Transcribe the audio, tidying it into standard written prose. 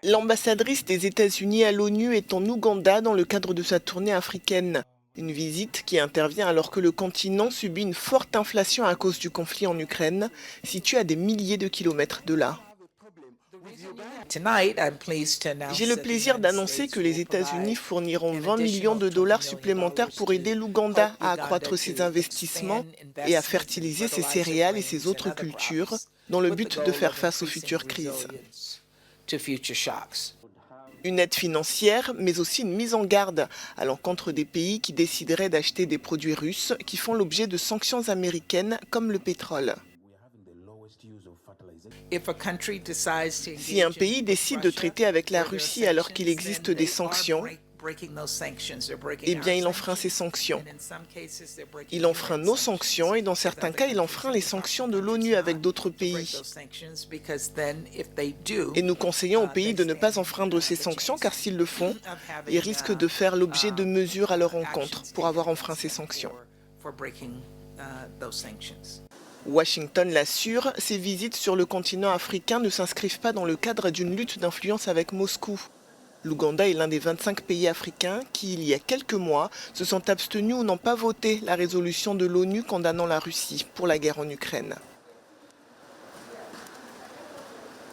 L'ambassadrice des États-Unis à l'ONU est en Ouganda dans le cadre de sa tournée africaine. Une visite qui intervient alors que le continent subit une forte inflation à cause du conflit en Ukraine, situé à des milliers de kilomètres de là. J'ai le plaisir d'annoncer que les États-Unis fourniront 20 millions de dollars supplémentaires pour aider l'Ouganda à accroître ses investissements et à fertiliser ses céréales et ses autres cultures, dans le but de faire face aux futures crises. Une aide financière, mais aussi une mise en garde à l'encontre des pays qui décideraient d'acheter des produits russes qui font l'objet de sanctions américaines comme le pétrole. Si un pays décide de traiter avec la Russie alors qu'il existe des sanctions, eh bien il enfreint ces sanctions. Il enfreint nos sanctions et dans certains cas, il enfreint les sanctions de l'ONU avec d'autres pays. Et nous conseillons aux pays de ne pas enfreindre ces sanctions car s'ils le font, ils risquent de faire l'objet de mesures à leur encontre pour avoir enfreint ces sanctions. Washington l'assure, ces visites sur le continent africain ne s'inscrivent pas dans le cadre d'une lutte d'influence avec Moscou. L'Ouganda est l'un des 25 pays africains qui, il y a quelques mois, se sont abstenus ou n'ont pas voté la résolution de l'ONU condamnant la Russie pour la guerre en Ukraine.